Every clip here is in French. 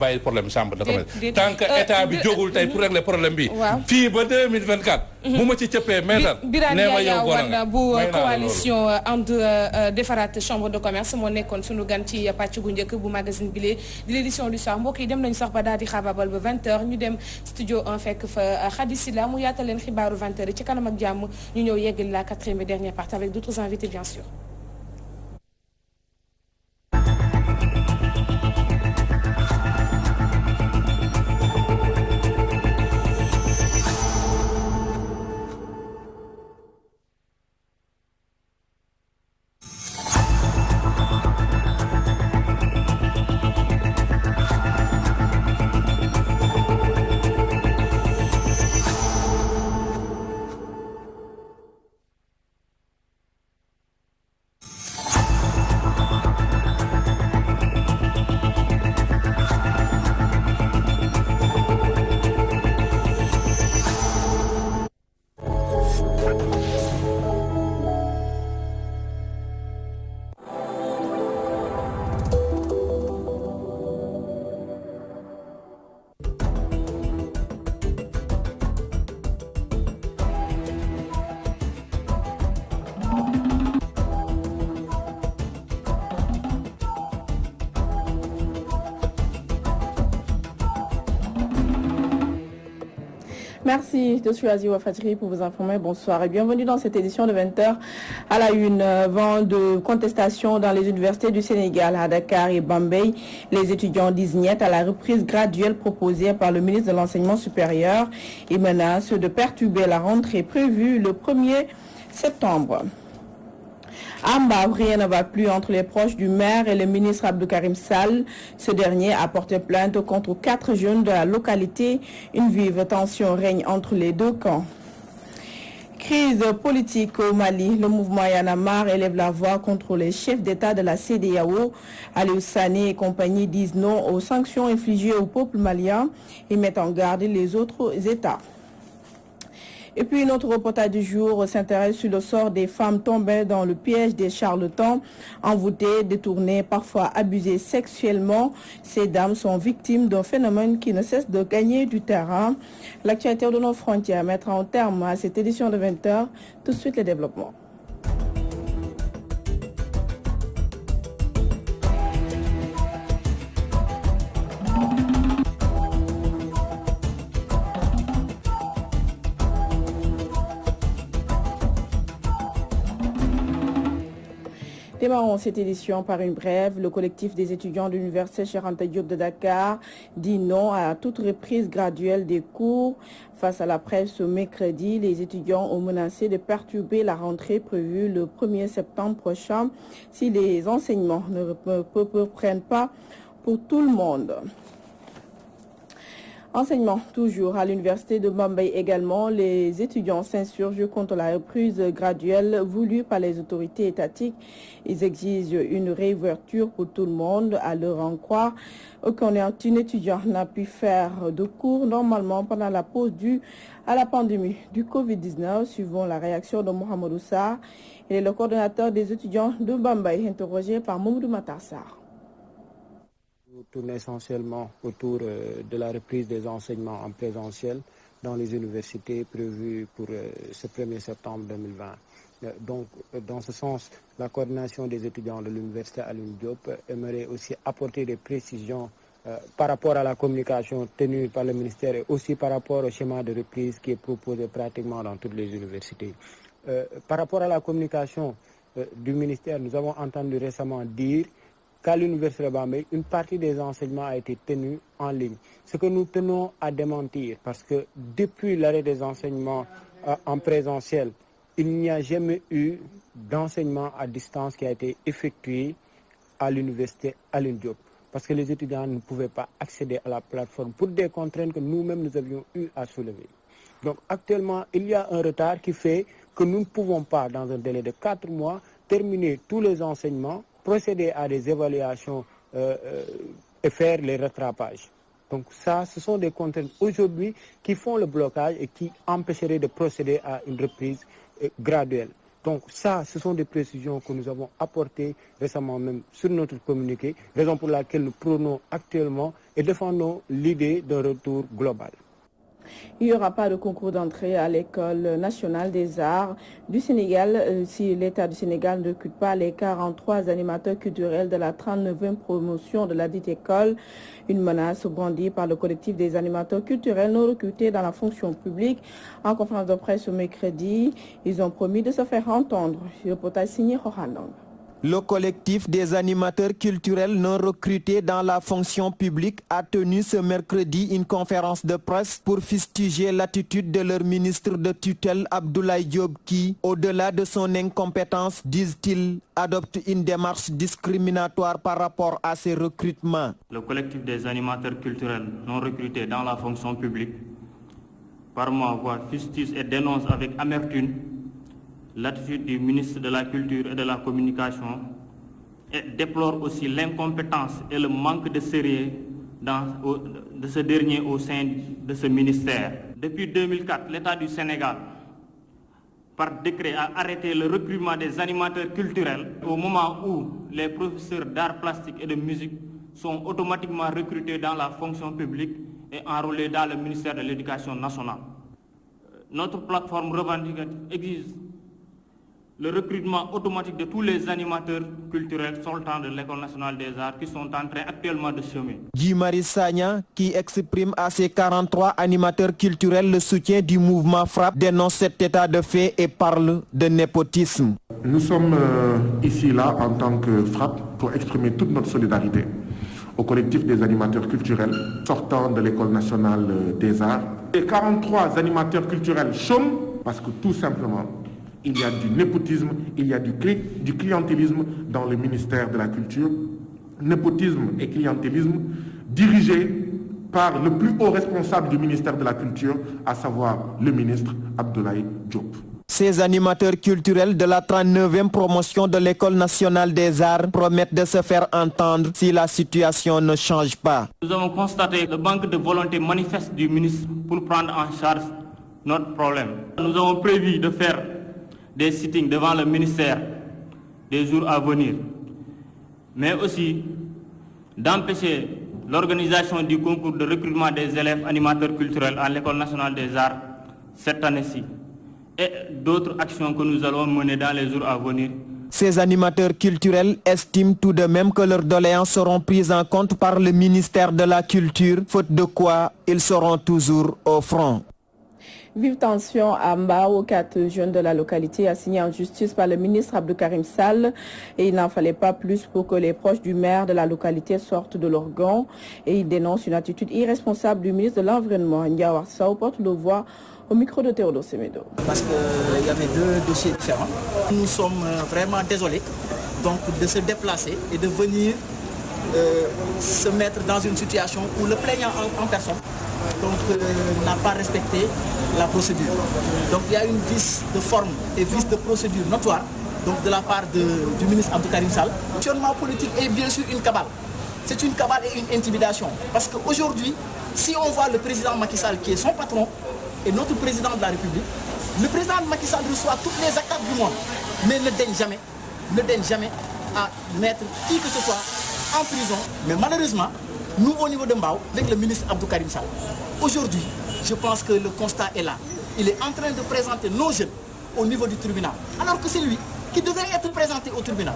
bàyyi problème chambre de commerce tant que état bi jógul tey pour régler problème bi fii ba 2024 bu ma ci cëppee meetar Birane Yaya Wane bu coalition And defaraat chambre de commerce moo nekkoon sunu gan ci pàcc gu njëkk bu magazine bi di l'édition du soir mbokk yi dem nañu sax ba daal di xaababal ba 20h ñu dem studio 1 fekk fa Khady Sylla mu yaatal leen xibaaru 20h yi ci kanam ak jàmm ñu ñëw yeggali la 4e et dernière partie avec d'autres invités bien sûr. Merci de choisir Wafatri pour vous informer. Bonsoir et bienvenue dans cette édition de 20h à la une. Vent de contestation dans les universités du Sénégal à Dakar et Bambey. Les étudiants disent niet à la reprise graduelle proposée par le ministre de l'Enseignement supérieur et menacent de perturber la rentrée prévue le 1er septembre. À Mbao, rien ne va plus entre les proches du maire et le ministre Abdou Karim Sall. Ce dernier a porté plainte contre 4 jeunes de la localité. Une vive tension règne entre les deux camps. Crise politique au Mali. Le mouvement Y en a marre élève la voix contre les chefs d'État de la CEDEAO. Aliou Sané et compagnie disent non aux sanctions infligées au peuple malien et mettent en garde les autres États. Et puis notre reportage du jour s'intéresse sur le sort des femmes tombées dans le piège des charlatans, envoûtées, détournées, parfois abusées sexuellement. Ces dames sont victimes d'un phénomène qui ne cesse de gagner du terrain. L'actualité de nos frontières mettra un terme à cette édition de 20h. Tout de suite les développements. Démarrons cette édition par une brève. Le collectif des étudiants de l'université Cheikh Anta Diop de Dakar dit non à toute reprise graduelle des cours. Face à la presse ce mercredi, les étudiants ont menacé de perturber la rentrée prévue le 1er septembre prochain si les enseignements ne reprennent pas pour tout le monde. Enseignement toujours à l'université de Bambey également, les étudiants s'insurgent contre la reprise graduelle voulue par les autorités étatiques. Ils exigent une réouverture pour tout le monde. À leur en croire, aucun étudiant n'a pu faire de cours normalement pendant la pause due à la pandémie du Covid-19, suivant la réaction de Mohamed Sarr. Il est le coordonnateur des étudiants de Bambey, interrogé par Mamoudou Matarsar. Tourne essentiellement autour de la reprise des enseignements en présentiel dans les universités prévues pour ce 1er septembre 2020. Donc, dans ce sens, la coordination des étudiants de l'université Alioune Diop aimerait aussi apporter des précisions par rapport à la communication tenue par le ministère et aussi par rapport au schéma de reprise qui est proposé pratiquement dans toutes les universités. Par rapport à la communication du ministère, nous avons entendu récemment dire qu'à l'université de Bambey, une partie des enseignements a été tenue en ligne. Ce que nous tenons à démentir, parce que depuis l'arrêt des enseignements en présentiel, il n'y a jamais eu d'enseignement à distance qui a été effectué à l'université Alioune Diop. Parce que les étudiants ne pouvaient pas accéder à la plateforme pour des contraintes que nous-mêmes nous avions eu à soulever. Donc actuellement, il y a un retard qui fait que nous ne pouvons pas, dans un délai de 4 mois, terminer tous les enseignements, procéder à des évaluations et faire les rattrapages. Donc ça, ce sont des contraintes aujourd'hui qui font le blocage et qui empêcheraient de procéder à une reprise graduelle. Donc ça, ce sont des précisions que nous avons apportées récemment même sur notre communiqué, raison pour laquelle nous prônons actuellement et défendons l'idée d'un retour global. Il n'y aura pas de concours d'entrée à l'École nationale des arts du Sénégal si l'État du Sénégal ne recrute pas les 43 animateurs culturels de la 39e promotion de la dite école. Une menace brandie par le collectif des animateurs culturels non recrutés dans la fonction publique. En conférence de presse ce mercredi, ils ont promis de se faire entendre. Le reportage signé Rohandong. Le collectif des animateurs culturels non recrutés dans la fonction publique a tenu ce mercredi une conférence de presse pour fustiger l'attitude de leur ministre de tutelle Abdoulaye Diop qui, au-delà de son incompétence, disent-ils, adopte une démarche discriminatoire par rapport à ces recrutements. Le collectif des animateurs culturels non recrutés dans la fonction publique, par ma voix, fustige et dénonce avec amertume l'attitude du ministre de la Culture et de la Communication et déplore aussi l'incompétence et le manque de sérieux de ce dernier au sein de ce ministère. Depuis 2004, l'État du Sénégal, par décret, a arrêté le recrutement des animateurs culturels au moment où les professeurs d'art plastique et de musique sont automatiquement recrutés dans la fonction publique et enrôlés dans le ministère de l'Éducation nationale. Notre plateforme revendicative exige le recrutement automatique de tous les animateurs culturels sortant de l'École nationale des arts qui sont en train actuellement de chômer. Guy Marius Sagna, qui exprime à ses 43 animateurs culturels le soutien du mouvement FRAPP, dénonce cet état de fait et parle de népotisme. Nous sommes ici là en tant que FRAPP pour exprimer toute notre solidarité au collectif des animateurs culturels sortant de l'École nationale des arts. Les 43 animateurs culturels chôment parce que tout simplement, il y a du népotisme, il y a du clientélisme dans le ministère de la Culture. Népotisme et clientélisme dirigés par le plus haut responsable du ministère de la Culture, à savoir le ministre Abdoulaye Diop. Ces animateurs culturels de la 39e promotion de l'École nationale des arts promettent de se faire entendre si la situation ne change pas. Nous avons constaté le manque de volonté manifeste du ministre pour prendre en charge notre problème. Nous avons prévu de faire des sittings devant le ministère des jours à venir, mais aussi d'empêcher l'organisation du concours de recrutement des élèves animateurs culturels à l'École nationale des arts cette année-ci et d'autres actions que nous allons mener dans les jours à venir. Ces animateurs culturels estiment tout de même que leurs doléances seront prises en compte par le ministère de la Culture, faute de quoi ils seront toujours au front. Vive tension à Mbao, 4 jeunes de la localité assignés en justice par le ministre Abdou Karim Sall. Et il n'en fallait pas plus pour que les proches du maire de la localité sortent de leur gants. Et ils dénoncent une attitude irresponsable du ministre de l'Environnement, Ndiawar Sow, porte de voix au micro de Théodore Semedo. Parce qu'il y avait 2 dossiers différents. Nous sommes vraiment désolés donc, de se déplacer et de venir se mettre dans une situation où le plaignant en personne n'a pas respecté la procédure. Donc il y a une vice de forme et vice de procédure notoire donc, de la part du ministre Abdou Karim Sall. Le fonctionnement politique est bien sûr une cabale. C'est une cabale et une intimidation. Parce qu'aujourd'hui, si on voit le président Macky Sall qui est son patron et notre président de la République, le président Macky Sall reçoit toutes les attaques du monde, mais ne daigne jamais à mettre qui que ce soit en prison. Mais malheureusement, nous au niveau de Mbao, avec le ministre Abdou Karim Sall, aujourd'hui, je pense que le constat est là. Il est en train de présenter nos jeunes au niveau du tribunal, alors que c'est lui qui devrait être présenté au tribunal.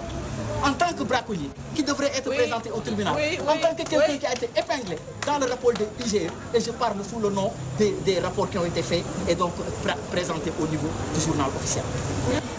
En tant que braconnier, qui devrait être présenté au tribunal, en tant que quelqu'un qui a été épinglé dans le rapport de l'IGE, et je parle sous le nom des rapports qui ont été faits et donc présentés au niveau du journal officiel.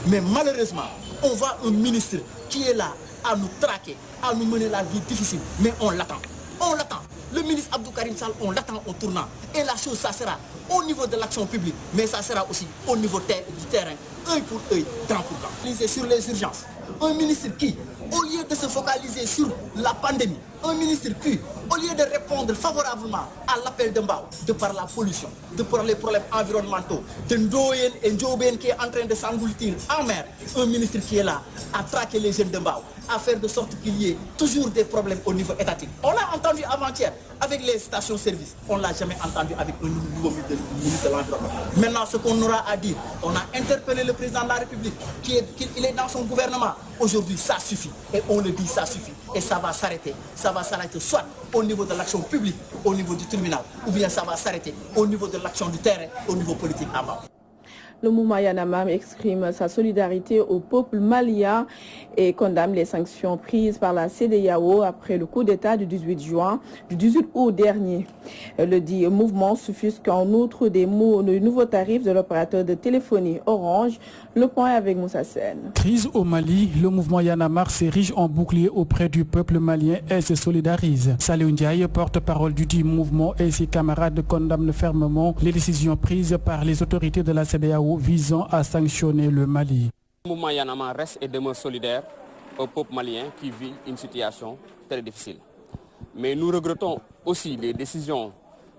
Mais malheureusement, on voit un ministre qui est là à nous traquer, à nous mener la vie difficile, mais on l'attend. On l'attend. Le ministre Abdou Karim Sall, on l'attend au tournant. Et la chose, ça sera au niveau de l'action publique, mais ça sera aussi au niveau du terrain, œil pour œil, dent pour dent. Sur les urgences. Un ministre qui, au lieu de se focaliser sur la pandémie, un ministre qui, au lieu de répondre favorablement à l'appel de Mbao, de par la pollution, de par les problèmes environnementaux, de Ndoyen et Ndjoben qui est en train de s'engloutir en mer, un ministre qui est là à traquer les jeunes de Mbao, à faire de sorte qu'il y ait toujours des problèmes au niveau étatique. On l'a entendu avant-hier avec les stations-service. On ne l'a jamais entendu avec un nouveau ministre de l'Environnement. Maintenant, ce qu'on aura à dire, on a interpellé le président de la République, qu'il est dans son gouvernement. Aujourd'hui, ça suffit. Et on le dit, ça suffit. Et ça va s'arrêter. Ça va s'arrêter soit au niveau de l'action publique, au niveau du tribunal, ou bien ça va s'arrêter au niveau de l'action du terrain, au niveau politique à bas. Le mouvement Y en a marre exprime sa solidarité au peuple malien et condamne les sanctions prises par la CEDEAO après le coup d'État du 18 août dernier. Le dit mouvement s'offusque en outre des nouveaux tarifs de l'opérateur de téléphonie Orange. Le point avec Moussa Sen. Crise au Mali, le mouvement Y en a marre s'érige en bouclier auprès du peuple malien et se solidarise. Salih Ndiaye, porte-parole du dit mouvement, et ses camarades condamnent fermement les décisions prises par les autorités de la CEDEAO visant à sanctionner le Mali. Le mouvement Y en a marre reste et demeure solidaire au peuple malien qui vit une situation très difficile. Mais nous regrettons aussi les décisions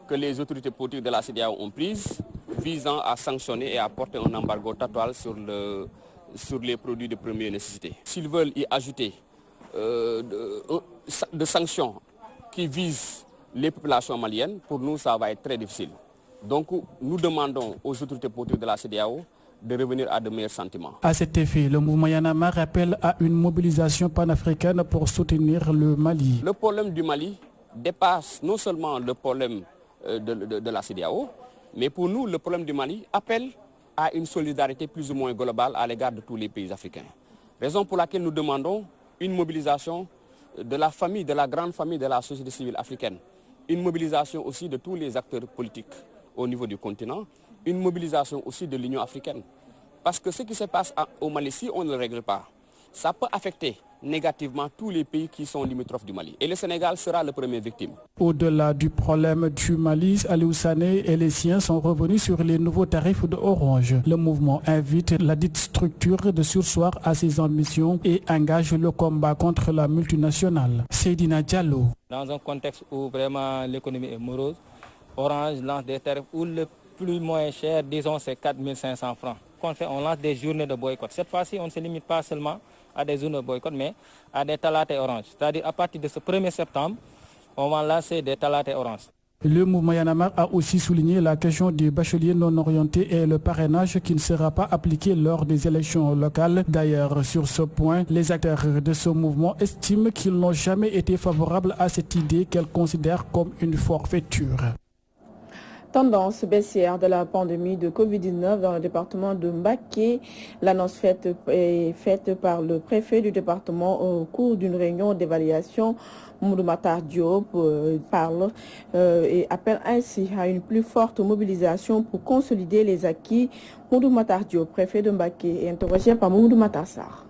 que les autorités politiques de la CEDEAO ont prises visant à sanctionner et à porter un embargo total sur les produits de première nécessité. S'ils veulent y ajouter de sanctions qui visent les populations maliennes, pour nous ça va être très difficile. Donc nous demandons aux autorités politiques de la CEDEAO de revenir à de meilleurs sentiments. À cet effet, le mouvement Y en a marre appelle à une mobilisation panafricaine pour soutenir le Mali. Le problème du Mali dépasse non seulement le problème de la CEDEAO, mais pour nous, le problème du Mali appelle à une solidarité plus ou moins globale à l'égard de tous les pays africains. Raison pour laquelle nous demandons une mobilisation de la famille, de la grande famille de la société civile africaine, une mobilisation aussi de tous les acteurs politiques au niveau du continent, une mobilisation aussi de l'Union africaine. Parce que ce qui se passe au Mali, si on ne le règle pas, ça peut affecter négativement tous les pays qui sont limitrophes du Mali. Et le Sénégal sera le premier victime. Au-delà du problème du Mali, Aliou Sané et les siens sont revenus sur les nouveaux tarifs de Orange. Le mouvement invite la dite structure de surseoir à ses ambitions et engage le combat contre la multinationale. Seydina Diallo. Dans un contexte où vraiment l'économie est morose, Orange lance des tarifs où le plus moins cher, disons, c'est 4 500 francs. On lance des journées de boycott. Cette fois-ci, on ne se limite pas seulement à des zones de boycott, mais à des talates orange. C'est-à-dire à partir de ce 1er septembre, on va lancer des talates orange. Le mouvement Y en a marre a aussi souligné la question des bacheliers non orientés et le parrainage qui ne sera pas appliqué lors des élections locales. D'ailleurs, sur ce point, les acteurs de ce mouvement estiment qu'ils n'ont jamais été favorables à cette idée qu'elles considèrent comme une forfaiture. Tendance baissière de la pandémie de Covid-19 dans le département de Mbacké. L'annonce est faite par le préfet du département au cours d'une réunion d'évaluation. Mamadou Matar Diop parle et appelle ainsi à une plus forte mobilisation pour consolider les acquis. Mamadou Matar Diop, préfet de Mbacké, est interrogé par Mamadou Matar Sarr.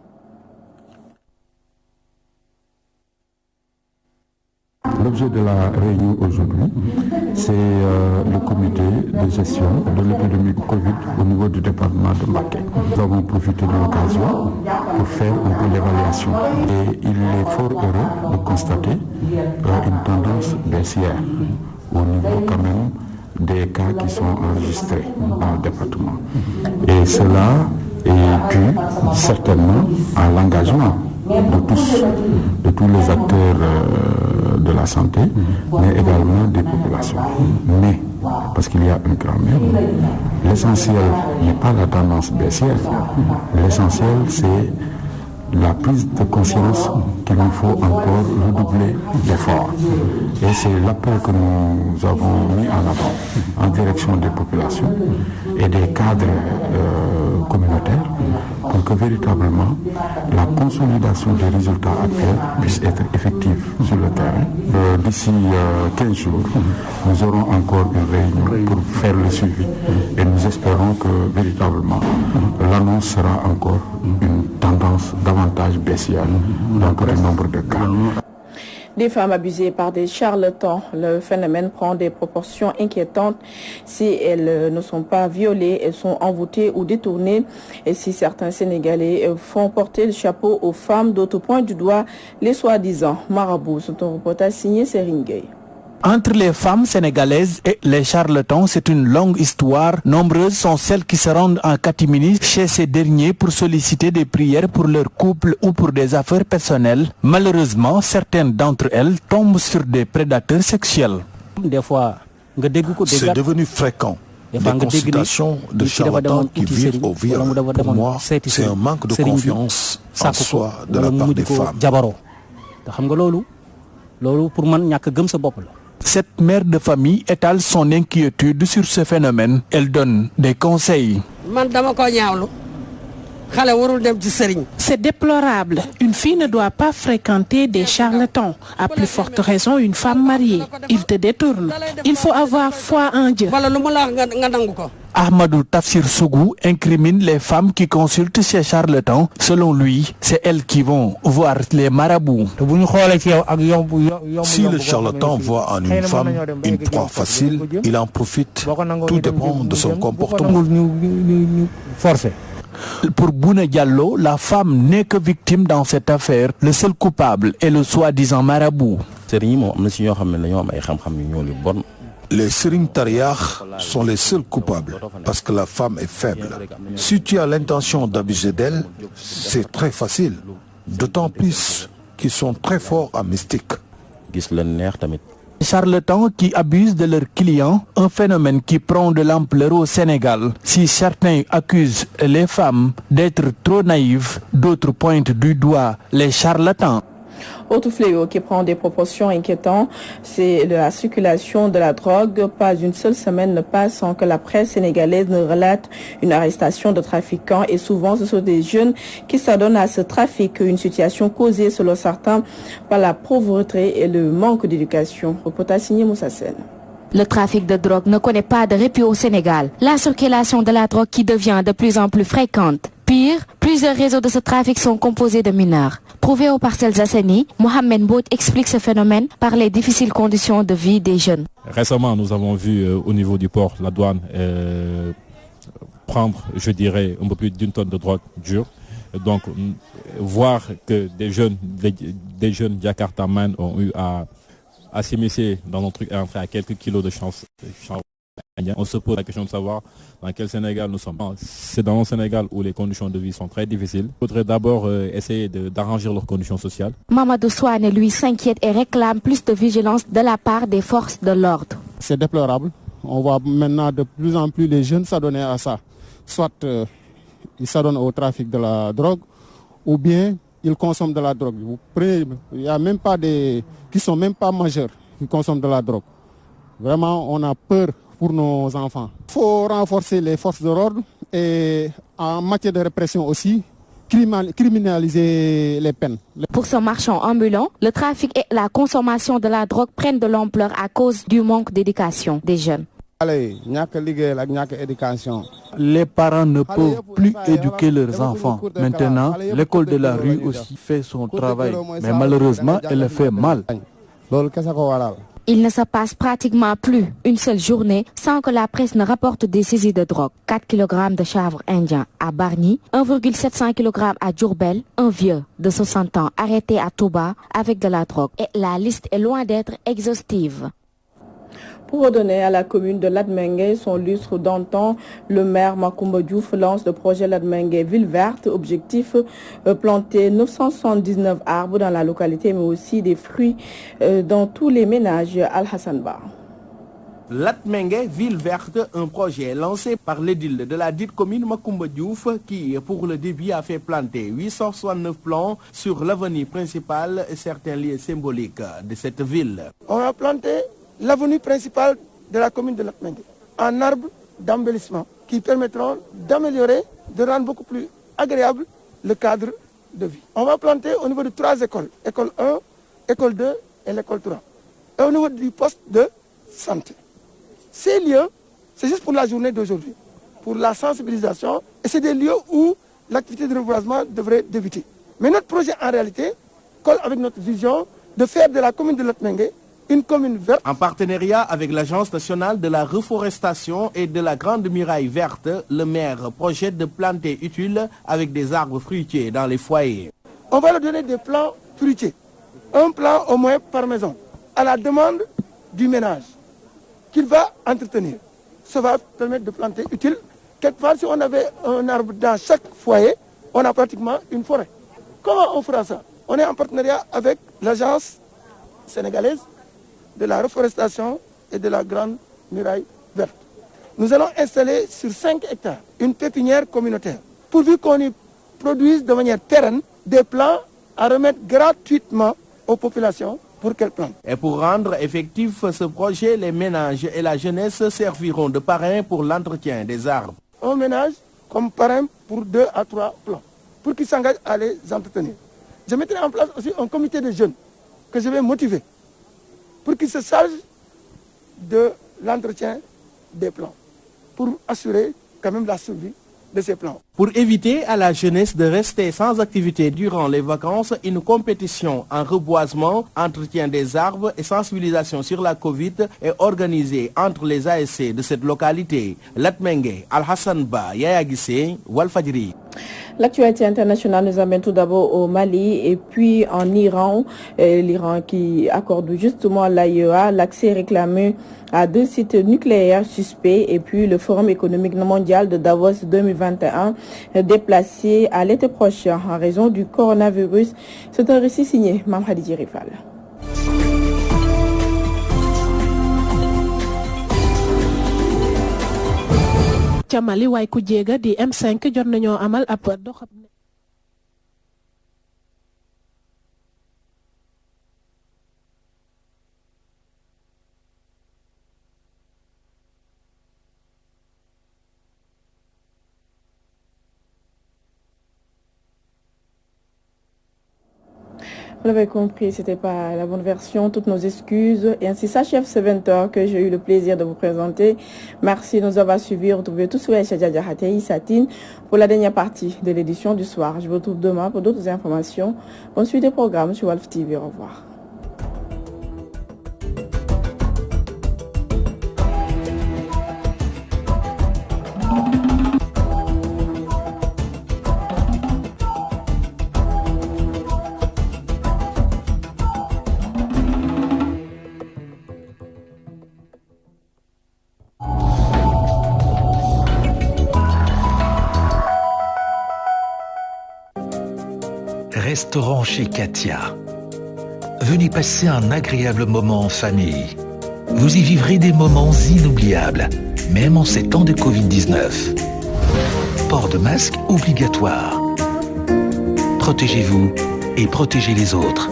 L'objet de la réunion aujourd'hui, c'est le comité de gestion de l'épidémie Covid au niveau du département de Mbacké. Nous avons profité de l'occasion pour faire un peu l'évaluation. Et il est fort heureux de constater une tendance baissière au niveau quand même des cas qui sont enregistrés dans le département. Et cela est dû certainement à l'engagement de tous les acteurs de la santé, mais également des populations. Mais, parce qu'il y a un grand mais, l'essentiel n'est pas la tendance baissière, l'essentiel c'est la prise de conscience qu'il nous faut encore redoubler d'efforts. Et c'est l'appel que nous avons mis en avant en direction des populations et des cadres communautaires pour que véritablement la consolidation des résultats actuels puisse être effective sur le terrain. D'ici 15 jours, nous aurons encore une réunion pour faire le suivi et nous espérons que véritablement l'annonce sera encore une tendance davantage baissière dans le nombre de cas. Des femmes abusées par des charlatans. Le phénomène prend des proportions inquiétantes. Si elles ne sont pas violées, elles sont envoûtées ou détournées. Et si certains Sénégalais font porter le chapeau aux femmes, d'autres pointent du doigt les soi-disant marabouts. C'est un reportage signé Serigne Gueye. Entre les femmes sénégalaises et les charlatans, c'est une longue histoire. Nombreuses sont celles qui se rendent en catimini chez ces derniers pour solliciter des prières pour leur couple ou pour des affaires personnelles. Malheureusement, certaines d'entre elles tombent sur des prédateurs sexuels. Des fois, c'est devenu fréquent. Des consultations de charlatans qui vivent au viol. Pour moi, c'est un manque de confiance en soi de la part des femmes. Cette mère de famille étale son inquiétude sur ce phénomène. Elle donne des conseils. C'est déplorable. Une fille ne doit pas fréquenter des charlatans. À plus forte raison, une femme mariée. Ils te détournent. Il faut avoir foi en Dieu. Ahmadou Tafsir Sougou incrimine les femmes qui consultent ces charlatans. Selon lui, c'est elles qui vont voir les marabouts. Si le charlatan voit en une femme une proie facile, il en profite. Tout dépend de son comportement. Pour Bouna Diallo, la femme n'est que victime dans cette affaire. Le seul coupable est le soi-disant marabout. Les Serigne Tariakh sont les seuls coupables parce que la femme est faible. Si tu as l'intention d'abuser d'elle, c'est très facile. D'autant plus qu'ils sont très forts en mystique. Les charlatans qui abusent de leurs clients, un phénomène qui prend de l'ampleur au Sénégal. Si certains accusent les femmes d'être trop naïves, d'autres pointent du doigt les charlatans. Autre fléau qui prend des proportions inquiétantes, c'est la circulation de la drogue. Pas une seule semaine ne passe sans que la presse sénégalaise ne relate une arrestation de trafiquants, et souvent ce sont des jeunes qui s'adonnent à ce trafic, une situation causée selon certains par la pauvreté et le manque d'éducation. Reportage signé Moussa Sène. Le trafic de drogue ne connaît pas de répit au Sénégal. La circulation de la drogue qui devient de plus en plus fréquente. Pire, plusieurs réseaux de ce trafic sont composés de mineurs. Prouvé aux Parcelles Assainies, Mohamed Bout explique ce phénomène par les difficiles conditions de vie des jeunes. Récemment, nous avons vu au niveau du port, la douane prendre, je dirais, un peu plus d'une tonne de drogue dure. Donc, voir que des jeunes Jakartaman ont eu à s'immiscer dans notre truc et entrer à quelques kilos de chance. On se pose la question de savoir dans quel Sénégal nous sommes. C'est dans le Sénégal où les conditions de vie sont très difficiles. Il faudrait d'abord essayer d'arranger leurs conditions sociales. Mamadou Souane, lui, s'inquiète et réclame plus de vigilance de la part des forces de l'ordre. C'est déplorable. On voit maintenant de plus en plus les jeunes s'adonner à ça. Soit ils s'adonnent au trafic de la drogue, ou bien ils consomment de la drogue. Il n'y a même pas des qui sont même pas majeurs qui consomment de la drogue. Vraiment, on a peur pour nos enfants. Il faut renforcer les forces de l'ordre et en matière de répression aussi, criminaliser les peines. Pour ce marchand ambulant, le trafic et la consommation de la drogue prennent de l'ampleur à cause du manque d'éducation des jeunes. Les parents ne peuvent plus éduquer leurs enfants. Maintenant, l'école de la rue aussi fait son travail. Mais malheureusement, elle le fait mal. Il ne se passe pratiquement plus une seule journée sans que la presse ne rapporte des saisies de drogue. 4 kg de chanvre indien à Bargny, 1,700 kg à Diourbel, un vieux de 60 ans arrêté à Touba avec de la drogue. Et la liste est loin d'être exhaustive. Pour redonner à la commune de Latmingué son lustre d'antan, le maire Macoumba Diouf lance le projet Latmingué Ville Verte. Objectif, planter 979 arbres dans la localité, mais aussi des fruits dans tous les ménages. Al-Hassan Ba. Latmingué Ville Verte, un projet lancé par l'édile de la dite commune Macoumba Diouf qui, pour le début, a fait planter 869 plants sur l'avenue principale et certains lieux symboliques de cette ville. On a planté l'avenue principale de la commune de Latmingué en arbres d'embellissement qui permettront d'améliorer, de rendre beaucoup plus agréable le cadre de vie. On va planter au niveau de 3 écoles, école 1, école 2 et l'école 3. Et au niveau du poste de santé. Ces lieux, c'est juste pour la journée d'aujourd'hui, pour la sensibilisation, et c'est des lieux où l'activité de reboisement devrait débuter. Mais notre projet en réalité colle avec notre vision de faire de la commune de Latmingué une commune verte. En partenariat avec l'Agence nationale de la reforestation et de la Grande Muraille Verte, le maire projette de planter utiles avec des arbres fruitiers dans les foyers. On va leur donner des plants fruitiers, un plant au moins par maison, à la demande du ménage qu'il va entretenir. Ça va permettre de planter utile. Quelque part, si on avait un arbre dans chaque foyer, on a pratiquement une forêt. Comment on fera ça? On est en partenariat avec l'agence sénégalaise de la reforestation et de la Grande Muraille Verte. Nous allons installer sur 5 hectares une pépinière communautaire, pourvu qu'on y produise de manière pérenne des plants à remettre gratuitement aux populations pour qu'elles plantent. Et pour rendre effectif ce projet, les ménages et la jeunesse serviront de parrain pour l'entretien des arbres. Un ménage comme parrain pour 2 à 3 plants, pour qu'ils s'engagent à les entretenir. Je mettrai en place aussi un comité de jeunes que je vais motiver pour qu'ils se chargent de l'entretien des plants, pour assurer quand même la survie de ces plants. Pour éviter à la jeunesse de rester sans activité durant les vacances, une compétition en reboisement, entretien des arbres et sensibilisation sur la Covid est organisée entre les ASC de cette localité. Latmengue, Al-Hassan Ba, Yaya Guissé, Walfadjri. L'actualité internationale nous amène tout d'abord au Mali et puis en Iran. L'Iran qui accorde justement à l'AIEA l'accès réclamé à 2 sites nucléaires suspects et puis le Forum économique mondial de Davos 2021 déplacé à l'été prochain en raison du coronavirus. C'est un récit signé Mam Khadija Rifal. ca Mali waay ku jéega di M5 jot nañoo amal ab doxab Vous l'avez compris, c'était pas la bonne version, toutes nos excuses. Et ainsi s'achève ce 20h que j'ai eu le plaisir de vous présenter. Merci de nous avoir suivis. Retrouvez tout sur Chadia Satine pour la dernière partie de l'édition du soir. Je vous retrouve demain pour d'autres informations. Bonne suite des programmes sur Wolf TV. Au revoir. Restaurant chez Katia. Venez passer un agréable moment en famille. Vous y vivrez des moments inoubliables, même en ces temps de Covid-19. Port de masque obligatoire. Protégez-vous et protégez les autres.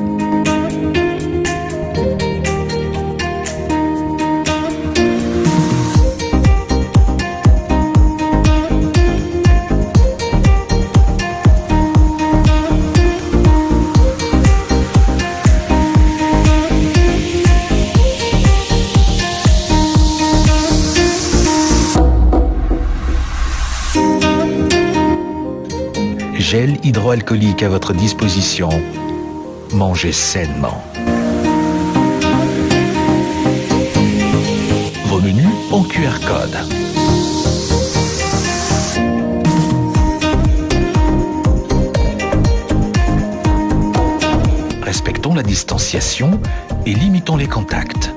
Gel hydroalcoolique à votre disposition. Mangez sainement. Vos menus en QR code. Respectons la distanciation et limitons les contacts.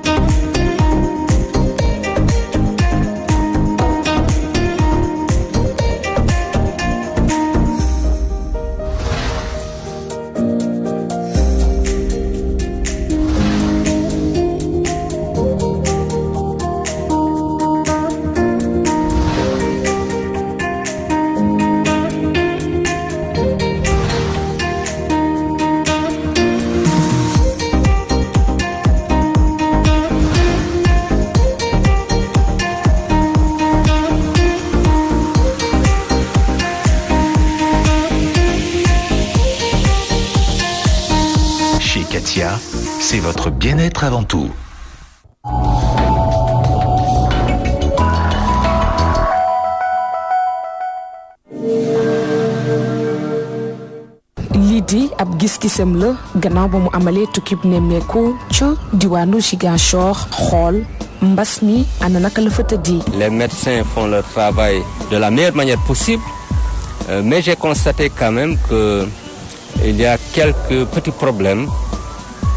C'est votre bien-être avant tout. Lidi ab gis-gisam la gannaaw ba mu amalee tukkib nemmeeku ca diwaanu Ziguinchor xool mbas mi ana naka la fa tëddee. Les médecins font leur travail de la meilleure manière possible, mais j'ai constaté quand même que il y a quelques petits problèmes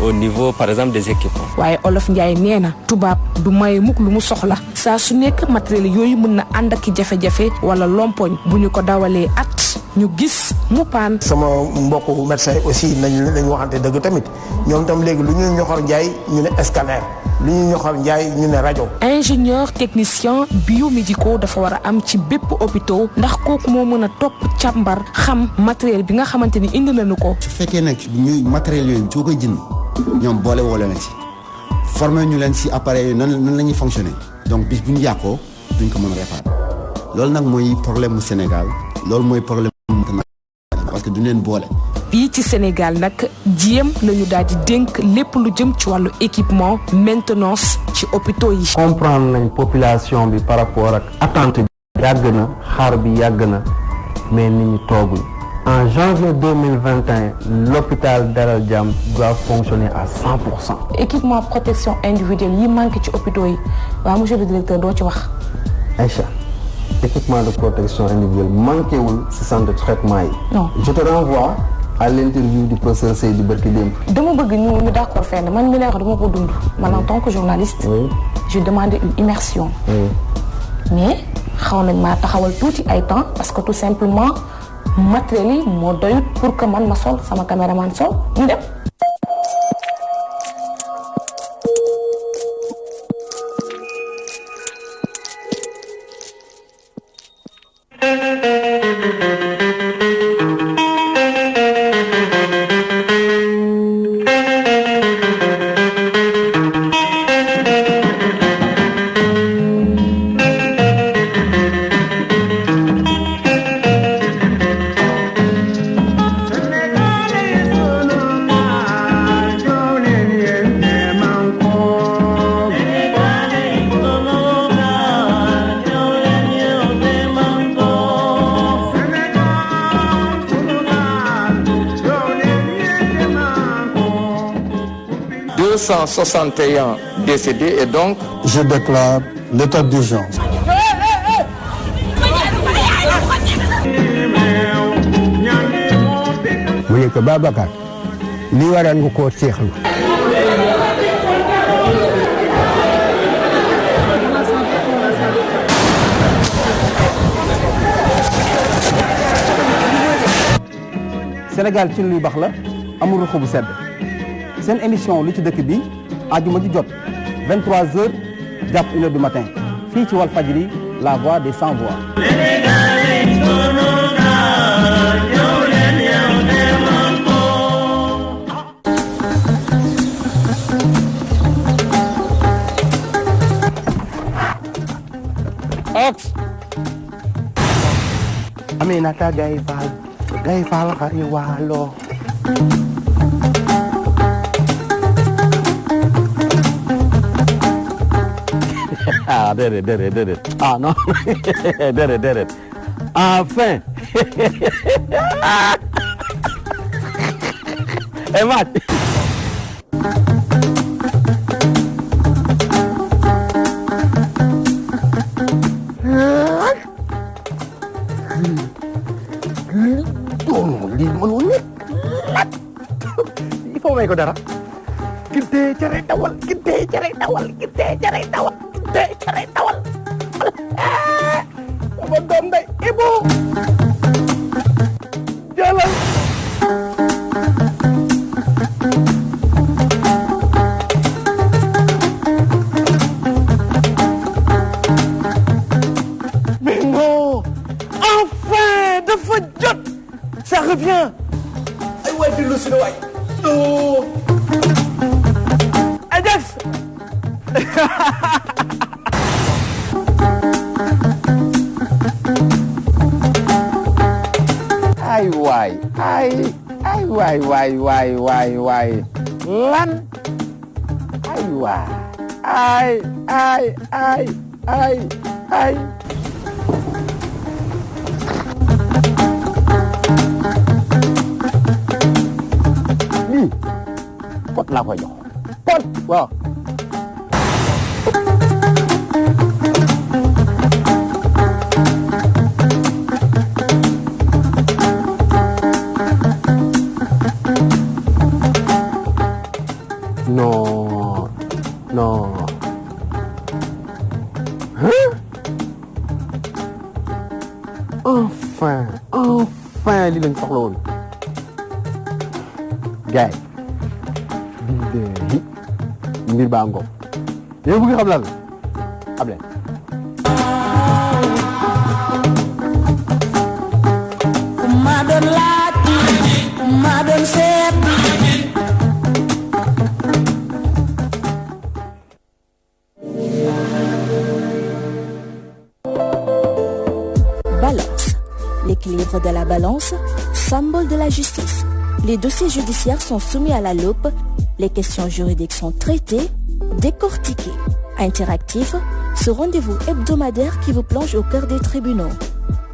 au niveau par exemple des équipements. waaye Olof Ndiaye nee na tubaab du maye mukk lu mu soxla saa su nekk matériel yooyu mën na ànd ak jafe-jafe wala lompoñ bu ñu ko dawalee at ñu gis mu paan. sama mbokku médecin aussi nañ waxante dëgg tamit ñoom tam léegi lu ñuy ñoxor njaay ñu ne scanner lu ñuy ñoxor njaay ñu ne rajo. ingénieur technicien biomédicaux dafa war a am ci bépp hôpital ndax kooku moo mën a topp càmbar xam matériel bi nga xamante ni indi nañu ko. su fekkee nag ñuy matériel yooyu soo koy jënd ñoom boole woo leen ci formé ñu leen ci appareil yooyu nan la ñuy fonctionner donc bis bu ñu yàqoo duñ ko mën a réparer loolu nag mooy problème mu Sénégal loolu mooy problème parce que duñ leen boole. fii ci Sénégal nag jéem lañu daal di dénk lépp lu jëm ci wàllu équipement maintenance ci hôpitaux yi. comprendre nañ population bi par rapport ak attente bi yàgg na xaar bi yàgg na mais nit ñi tooguñ. En janvier 2021, l'hôpital Dalal Jamm doit fonctionner à 100%. Équipement protection individuelle yi manqué ci hôpitaux yi waaw monsieur le directeur doo ci wax. Aïcha, équipement de protection individuelle manqué wul ci centre de traitement yi. Non. Je te renvoie à l'interview du professeur Seydou barki démb. dama bëgg ñu d'accord fenn man mi lay wax dama ko dund. man en tant que journaliste. Oui. J'ai demandé une immersion. Oui. mais xaw nañ maa taxawal tuuti ay temps parce que tout simplement. matériel yi moo doyut pour que man ma sol sama caméraman sol ñu dem. décédés et donc je déclare l'état d'urgence. mu ne ko Babacar li waral nga koo seexlu. Sénégal ci luy baax la amul ruxu bu sedd seen émission lu ci dëkk bi àjjuma ji jot 23h jàpp 1h du matin fii ci Walfadjri la voix des sans voix. Aminata Gaye Fall xari waalo. Ah, déedéet. Ah, non. déedéet. Enfin. Et match. Lii mënul nekk. Il faut may ko dara. Ginte cere dawal. Sama doom day Ibu. Jëlal. Mais non. Enfin dafa jot. Ça revient. Ay waay dellu si na waay. Non. Ajax. ay waay lan ay waay ay lii pot laa koy jox pot waaw enfin li lañ soxla woon gars yi mbir baa ngoog yow bëgg xam lan ab leen ma doon laaj ma doon seet Balance. L'équilibre de la balance, symbole de la justice. Les dossiers judiciaires sont soumis à la loupe, les questions juridiques sont traitées, décortiquées. Interactif, ce rendez-vous hebdomadaire qui vous plonge au cœur des tribunaux.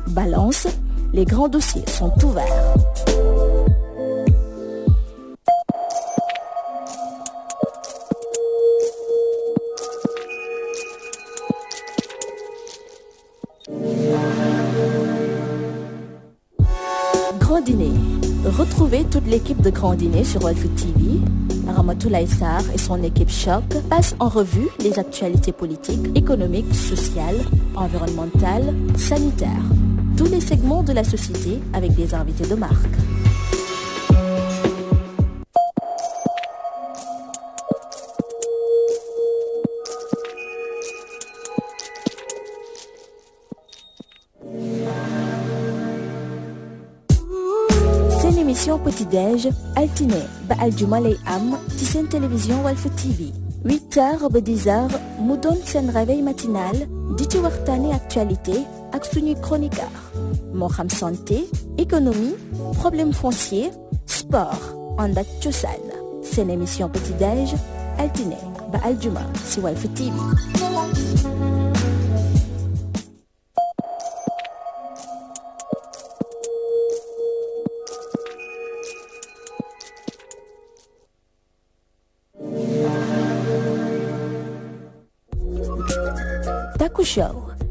Balance, les grands dossiers sont ouverts. Grand Dîner. Retrouvez toute l'équipe de Grand Dîner sur Walf TV. Ramatoulaye Sarr et son équipe Choc passent en revue les actualités politiques, économiques, sociales, environnementales, sanitaires. Tous les segments de la société avec des invités de marque. Émission Petit-Déj altine ba aljuma lay am ci seen télévision Walf TV 8h ba 10h mu doon seen réveil matinal di ci waxtaane actualité ak suñuy chroniqueur moo xam santé économie problème foncier sport ànd ak cosaan seen émission Petit-Déj altine ba aljuma ci Walf TV. Taku Show,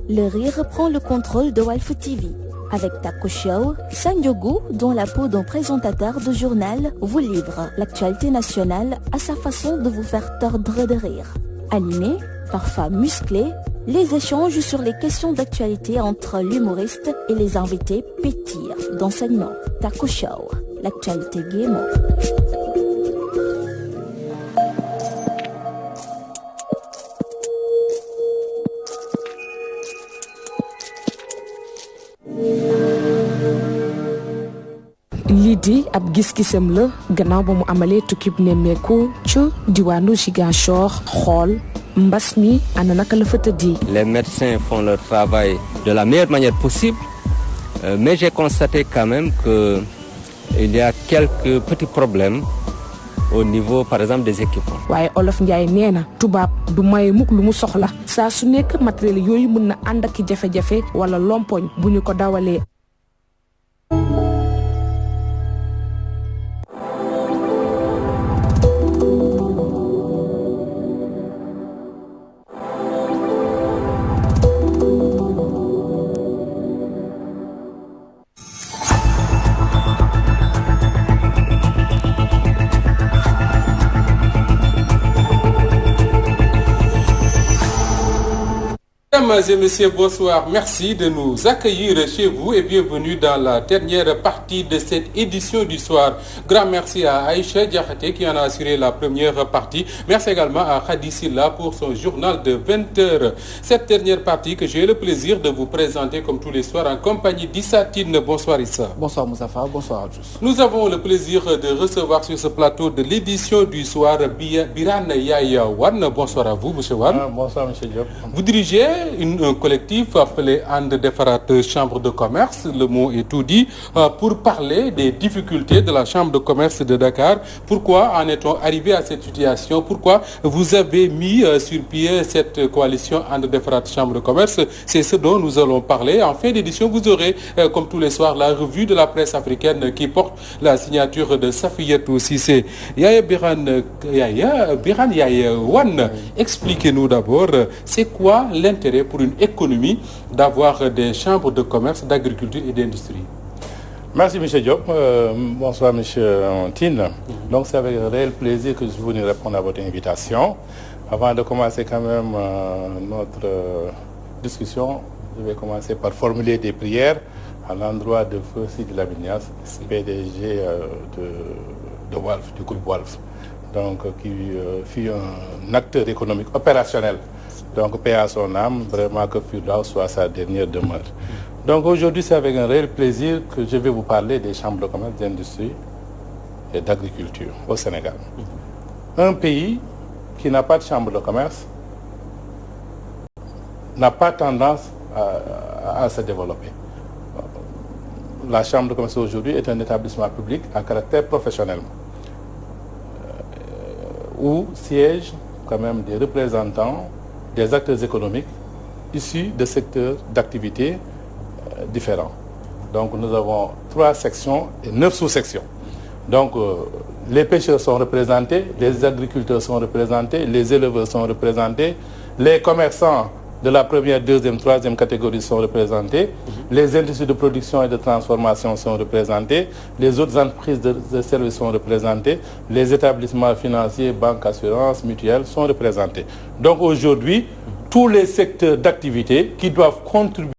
le rire reprend le contrôle de Walf TV. Avec Taku Show, Sanjogu, dont la peau d'un présentateur de journal, vous livre l'actualité nationale à sa façon de vous faire tordre de rire. Animé, parfois musclé, les échanges sur les questions d'actualité entre l'humoriste et les invités pétillent d'enseignement. Taku Show, l'actualité game. lii di ab gis-gisam la gannaaw ba mu amalee tukkib nemmeeku ci diwaanu Ziguinchor xool mbas mi ana naka la fa tëddee. Les médecins font leur travail de la meilleure manière possible, mais j'ai constaté quand même que il y a quelques petits problèmes au niveau par exemple des équipements. waaye Olof Ndiaye nee na tubaab du maye mukk lu mu soxla saa su nekk matériel yooyu mën na ànd ak jafe-jafe wala lompoñ bu ñu ko dawalee. Mesdames et messieurs, bonsoir. Merci de nous accueillir chez vous et bienvenue dans la dernière partie de cette édition du soir. Grand merci à Aïcha Diakhaté qui en a assuré la première partie. Merci également à Khady Silla pour son journal de 20h. Cette dernière partie que j'ai le plaisir de vous présenter comme tous les soirs en compagnie d'Issa Tine. Bonsoir Issa. Bonsoir Moustapha, bonsoir à tous. Nous avons le plaisir de recevoir sur ce plateau de l'édition du soir Birane Yaya Wane. Bonsoir à vous, monsieur Wane. Bonsoir, monsieur Diop. Vous dirigez un collectif appelé And Defarat Chambre de commerce, le mot est tout dit, pour parler des difficultés de la Chambre de commerce de Dakar. Pourquoi en est-on arrivé à cette situation? Pourquoi vous avez mis sur pied cette coalition And Defarat Chambre de commerce? C'est ce dont nous allons parler. En fin d'édition, vous aurez, comme tous les soirs, la revue de la presse africaine qui porte la signature de Safiatou Cissé. Yaya Birane Yaya Wane, expliquez-nous d'abord, c'est quoi l'intérêt pour une économie d'avoir des chambres de commerce, d'agriculture et d'industrie? Merci M. Diop. Bonsoir M. Tine. Donc c'est avec un réel plaisir que je suis venu répondre à votre invitation. Avant de commencer quand même notre discussion, je vais commencer par formuler des prières à l'endroit de Feu Sidi Lamine Niasse, PDG de Walf, du groupe Walf, donc qui fut un acteur économique opérationnel. Donc paix à son âme, vraiment que Firdaus soit sa dernière demeure. Donc aujourd'hui, c'est avec un réel plaisir que je vais vous parler des chambres de commerce, d'industrie et d'agriculture au Sénégal. Un pays qui n'a pas de chambre de commerce n'a pas tendance à se développer. La chambre de commerce aujourd'hui est un établissement public à caractère professionnel où siègent quand même des représentants des acteurs économiques issus de secteurs d'activité différents. Donc nous avons 3 sections et 9 sous-sections. Donc les pêcheurs sont représentés, les agriculteurs sont représentés, les éleveurs sont représentés, les commerçants de la première, deuxième, troisième catégorie sont représentés, les industries de production et de transformation sont représentés, les autres entreprises de services sont représentées, les établissements financiers, banques, assurances, mutuelles sont représentés. Donc aujourd'hui, tous les secteurs d'activité qui doivent contribuer